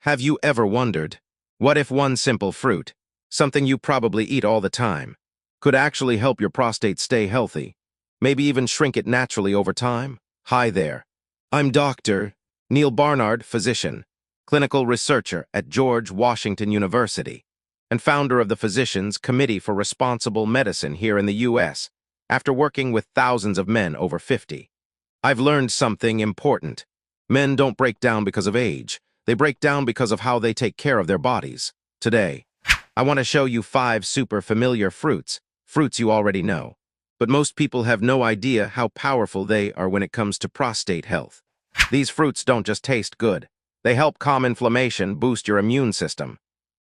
Have you ever wondered, what if one simple fruit, something you probably eat all the time, could actually help your prostate stay healthy, maybe even shrink it naturally over time? Hi there. I'm Dr. Neal Barnard, physician, clinical researcher at George Washington University, and founder of the Physicians Committee for Responsible Medicine here in the U.S., after working with thousands of men over 50. I've learned something important. Men don't break down because of age. They break down because of how they take care of their bodies. Today, I want to show you 5 super familiar fruits you already know. But most people have no idea how powerful they are when it comes to prostate health. These fruits don't just taste good. They help calm inflammation, boost your immune system,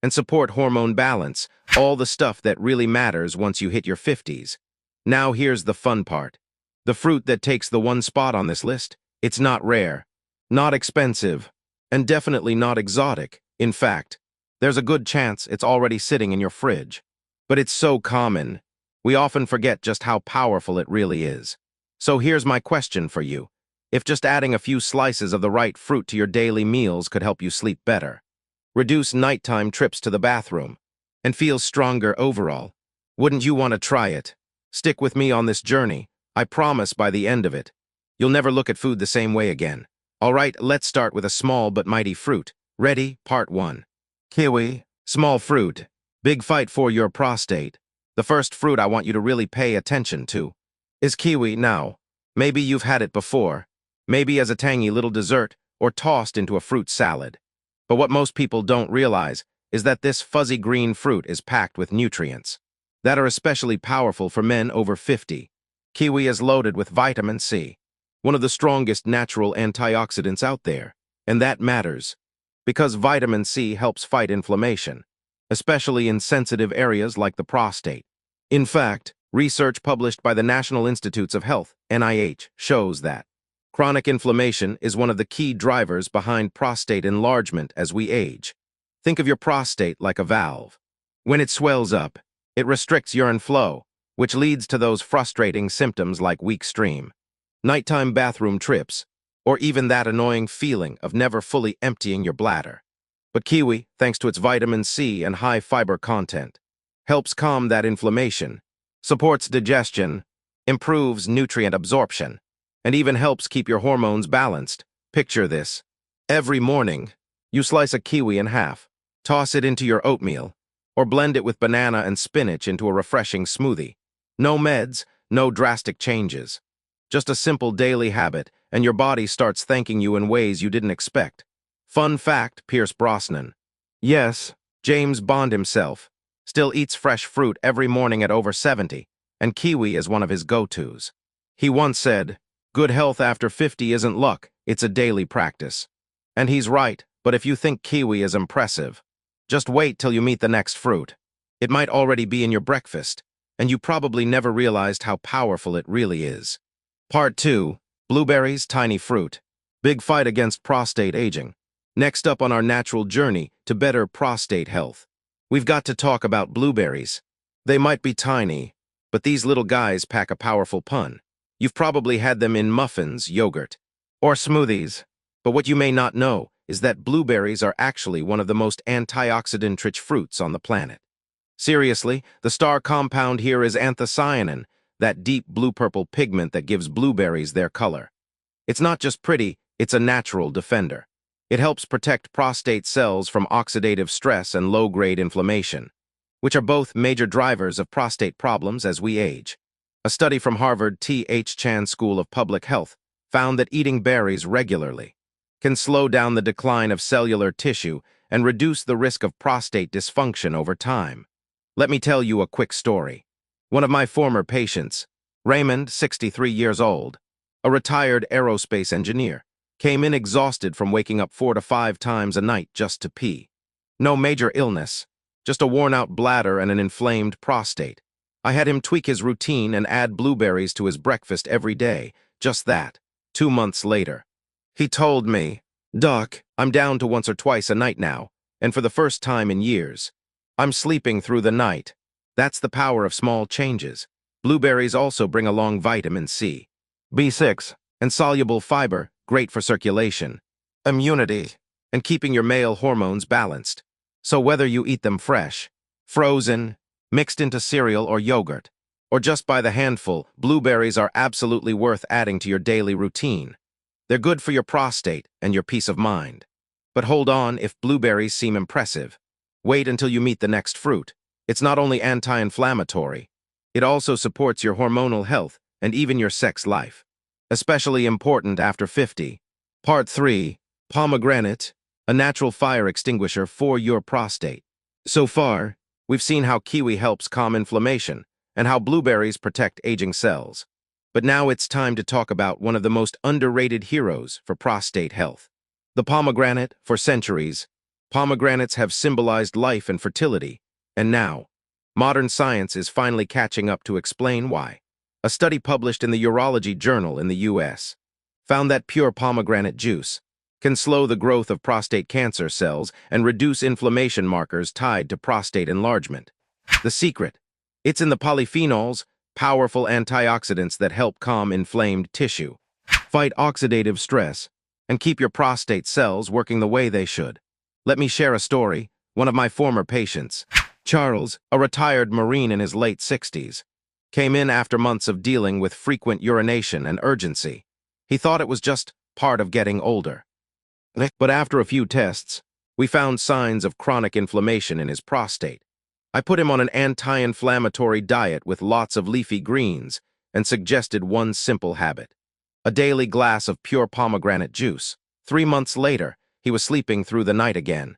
and support hormone balance, all the stuff that really matters once you hit your 50s. Now here's the fun part. The fruit that takes the one spot on this list, it's not rare, not expensive, and definitely not exotic. In fact, there's a good chance it's already sitting in your fridge. But it's so common, we often forget just how powerful it really is. So here's my question for you. If just adding a few slices of the right fruit to your daily meals could help you sleep better, reduce nighttime trips to the bathroom, and feel stronger overall, wouldn't you want to try it? Stick with me on this journey. I promise by the end of it, you'll never look at food the same way again. All right, let's start with a small but mighty fruit. Ready? Part 1. Kiwi. Small fruit. Big fight for your prostate. The first fruit I want you to really pay attention to is kiwi. Now, maybe you've had it before, maybe as a tangy little dessert or tossed into a fruit salad. But what most people don't realize is that this fuzzy green fruit is packed with nutrients that are especially powerful for men over 50. Kiwi is loaded with vitamin C, one of the strongest natural antioxidants out there. And that matters, because vitamin C helps fight inflammation, especially in sensitive areas like the prostate. In fact, research published by the National Institutes of Health, NIH, shows that chronic inflammation is one of the key drivers behind prostate enlargement as we age. Think of your prostate like a valve. When it swells up, it restricts urine flow, which leads to those frustrating symptoms like weak stream, nighttime bathroom trips, or even that annoying feeling of never fully emptying your bladder. But kiwi, thanks to its vitamin C and high fiber content, helps calm that inflammation, supports digestion, improves nutrient absorption, and even helps keep your hormones balanced. Picture this. Every morning, you slice a kiwi in half, toss it into your oatmeal, or blend it with banana and spinach into a refreshing smoothie. No meds, no drastic changes. Just a simple daily habit, and your body starts thanking you in ways you didn't expect. Fun fact, Pierce Brosnan, yes, James Bond himself, still eats fresh fruit every morning at over 70, and kiwi is one of his go-tos. He once said, "Good health after 50 isn't luck, it's a daily practice." And he's right, but if you think kiwi is impressive, just wait till you meet the next fruit. It might already be in your breakfast, and you probably never realized how powerful it really is. Part 2. Blueberries, tiny fruit. Big fight against prostate aging. Next up on our natural journey to better prostate health, we've got to talk about blueberries. They might be tiny, but these little guys pack a powerful punch. You've probably had them in muffins, yogurt, or smoothies. But what you may not know is that blueberries are actually one of the most antioxidant-rich fruits on the planet. Seriously, the star compound here is anthocyanin, that deep blue-purple pigment that gives blueberries their color. It's not just pretty, it's a natural defender. It helps protect prostate cells from oxidative stress and low-grade inflammation, which are both major drivers of prostate problems as we age. A study from Harvard T.H. Chan School of Public Health found that eating berries regularly can slow down the decline of cellular tissue and reduce the risk of prostate dysfunction over time. Let me tell you a quick story. One of my former patients, Raymond, 63 years old, a retired aerospace engineer, came in exhausted from waking up 4 to 5 times a night just to pee. No major illness, just a worn-out bladder and an inflamed prostate. I had him tweak his routine and add blueberries to his breakfast every day, just that. 2 months later, he told me, "Doc, I'm down to once or twice a night now, and for the first time in years, I'm sleeping through the night." That's the power of small changes. Blueberries also bring along vitamin C, B6, and soluble fiber, great for circulation, immunity, and keeping your male hormones balanced. So whether you eat them fresh, frozen, mixed into cereal or yogurt, or just by the handful, blueberries are absolutely worth adding to your daily routine. They're good for your prostate and your peace of mind. But hold on, if blueberries seem impressive, wait until you meet the next fruit. It's not only anti-inflammatory, it also supports your hormonal health and even your sex life. Especially important after 50. Part 3. Pomegranate, a natural fire extinguisher for your prostate. So far, we've seen how kiwi helps calm inflammation and how blueberries protect aging cells. But now it's time to talk about one of the most underrated heroes for prostate health. The pomegranate. For centuries, pomegranates have symbolized life and fertility, and now, modern science is finally catching up to explain why. A study published in the Urology Journal in the US found that pure pomegranate juice can slow the growth of prostate cancer cells and reduce inflammation markers tied to prostate enlargement. The secret? It's in the polyphenols, powerful antioxidants that help calm inflamed tissue, fight oxidative stress, and keep your prostate cells working the way they should. Let me share a story. One of my former patients, Charles, a retired Marine in his late 60s, came in after months of dealing with frequent urination and urgency. He thought it was just part of getting older. But after a few tests, we found signs of chronic inflammation in his prostate. I put him on an anti-inflammatory diet with lots of leafy greens and suggested one simple habit: a daily glass of pure pomegranate juice. 3 months later, he was sleeping through the night again,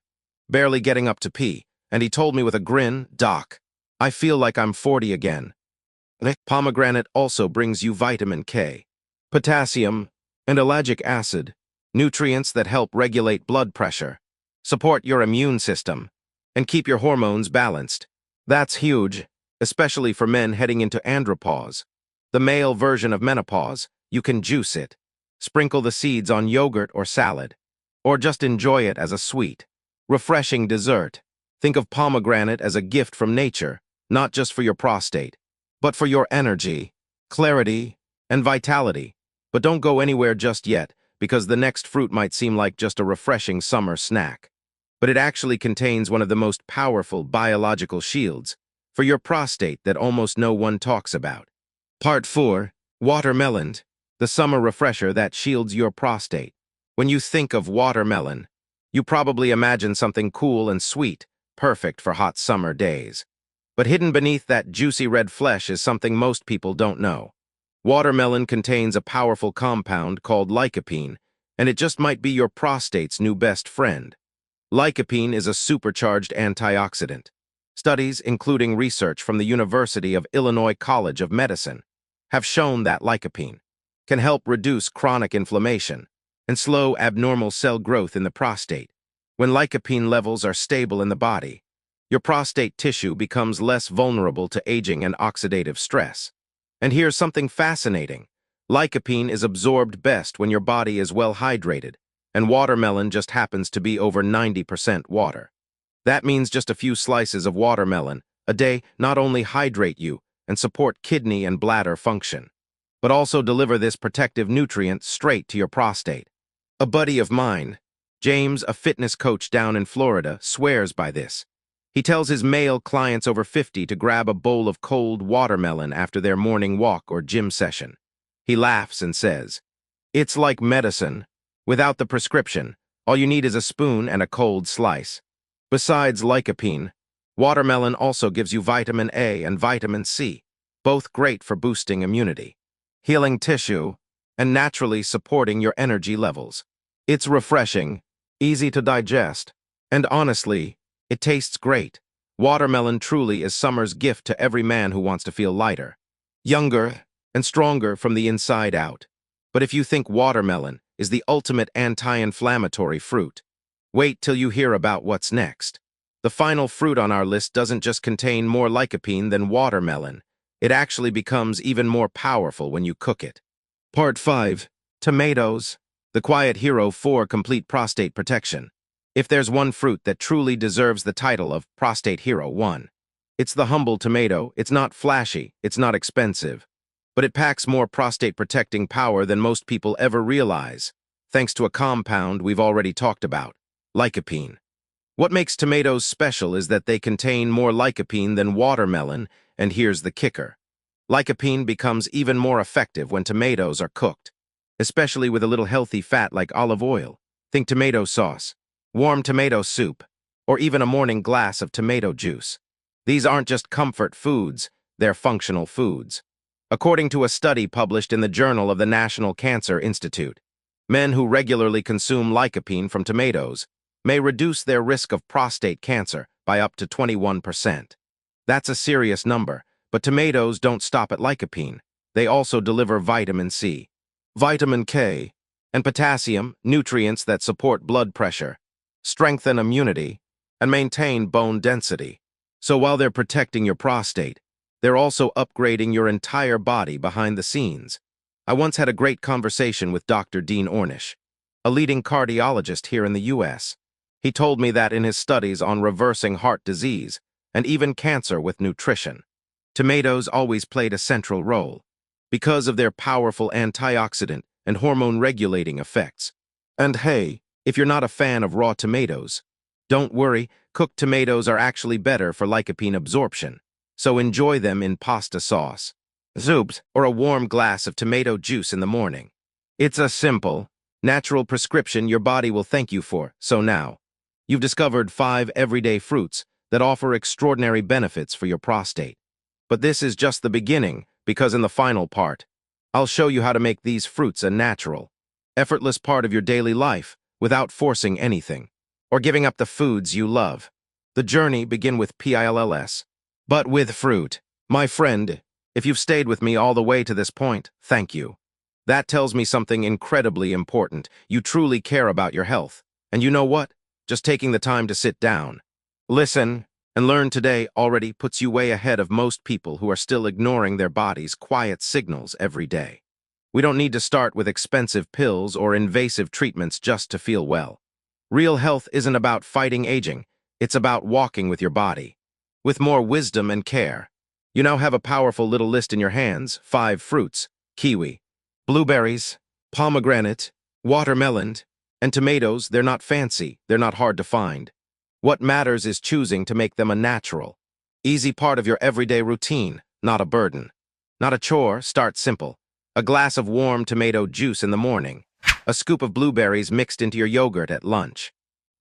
barely getting up to pee, and he told me with a grin, "Doc, I feel like I'm 40 again." Pomegranate also brings you vitamin K, potassium, and ellagic acid, nutrients that help regulate blood pressure, support your immune system, and keep your hormones balanced. That's huge, especially for men heading into andropause, the male version of menopause. You can juice it, sprinkle the seeds on yogurt or salad, or just enjoy it as a sweet, refreshing dessert. Think of pomegranate as a gift from nature, not just for your prostate, but for your energy, clarity, and vitality. But don't go anywhere just yet, because the next fruit might seem like just a refreshing summer snack. But it actually contains one of the most powerful biological shields for your prostate that almost no one talks about. Part 4. Watermelon, the summer refresher that shields your prostate. When you think of watermelon, you probably imagine something cool and sweet, perfect for hot summer days. But hidden beneath that juicy red flesh is something most people don't know. Watermelon contains a powerful compound called lycopene, and it just might be your prostate's new best friend. Lycopene is a supercharged antioxidant. Studies, including research from the University of Illinois College of Medicine, have shown that lycopene can help reduce chronic inflammation and slow abnormal cell growth in the prostate. When lycopene levels are stable in the body, your prostate tissue becomes less vulnerable to aging and oxidative stress. And here's something fascinating. Lycopene is absorbed best when your body is well hydrated, and watermelon just happens to be over 90% water. That means just a few slices of watermelon a day not only hydrate you and support kidney and bladder function, but also deliver this protective nutrient straight to your prostate. A buddy of mine, James, a fitness coach down in Florida, swears by this. He tells his male clients over 50 to grab a bowl of cold watermelon after their morning walk or gym session. He laughs and says, "It's like medicine. Without the prescription, all you need is a spoon and a cold slice." Besides lycopene, watermelon also gives you vitamin A and vitamin C, both great for boosting immunity, healing tissue, and naturally supporting your energy levels. It's refreshing, easy to digest, and honestly, it tastes great. Watermelon truly is summer's gift to every man who wants to feel lighter, younger, and stronger from the inside out. But if you think watermelon is the ultimate anti-inflammatory fruit, wait till you hear about what's next. The final fruit on our list doesn't just contain more lycopene than watermelon. It actually becomes even more powerful when you cook it. Part 5. Tomatoes, the quiet hero for complete prostate protection. If there's one fruit that truly deserves the title of Prostate Hero 1, it's the humble tomato. It's not flashy, it's not expensive, but it packs more prostate-protecting power than most people ever realize, thanks to a compound we've already talked about, Lycopene. What makes tomatoes special is that they contain more lycopene than watermelon, and here's the kicker. Lycopene becomes even more effective when tomatoes are cooked, especially with a little healthy fat like olive oil. Think tomato sauce, warm tomato soup, or even a morning glass of tomato juice. These aren't just comfort foods, they're functional foods. According to a study published in the Journal of the National Cancer Institute, men who regularly consume lycopene from tomatoes may reduce their risk of prostate cancer by up to 21%. That's a serious number, but tomatoes don't stop at lycopene. They also deliver vitamin C, vitamin K, and potassium, nutrients that support blood pressure, strengthen immunity, and maintain bone density. So while they're protecting your prostate, they're also upgrading your entire body behind the scenes. I once had a great conversation with Dr. Dean Ornish, a leading cardiologist here in the U.S. He told me that in his studies on reversing heart disease and even cancer with nutrition, tomatoes always played a central role because of their powerful antioxidant and hormone-regulating effects. And hey, if you're not a fan of raw tomatoes, don't worry, cooked tomatoes are actually better for lycopene absorption, so enjoy them in pasta sauce, soups, or a warm glass of tomato juice in the morning. It's a simple, natural prescription your body will thank you for. So now, you've discovered 5 everyday fruits that offer extraordinary benefits for your prostate. But this is just the beginning, because in the final part, I'll show you how to make these fruits a natural, effortless part of your daily life without forcing anything or giving up the foods you love. The journey begins with pills, but with fruit. My friend, if you've stayed with me all the way to this point, thank you. That tells me something incredibly important. You truly care about your health. And you know what? Just taking the time to sit down, listen, and learn today already puts you way ahead of most people who are still ignoring their body's quiet signals every day. We don't need to start with expensive pills or invasive treatments just to feel well. Real health isn't about fighting aging, it's about walking with your body, with more wisdom and care. You now have a powerful little list in your hands: 5 fruits: kiwi, blueberries, pomegranate, watermelon, and tomatoes. They're not fancy, they're not hard to find. What matters is choosing to make them a natural, easy part of your everyday routine, not a burden. Not a chore. Start simple. A glass of warm tomato juice in the morning, a scoop of blueberries mixed into your yogurt at lunch,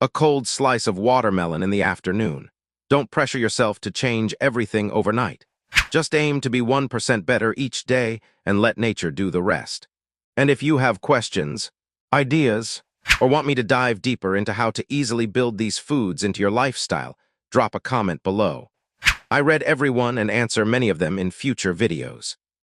a cold slice of watermelon in the afternoon. Don't pressure yourself to change everything overnight. Just aim to be 1% better each day and let nature do the rest. And if you have questions, ideas, or want me to dive deeper into how to easily build these foods into your lifestyle, drop a comment below. I read everyone and answer many of them in future videos.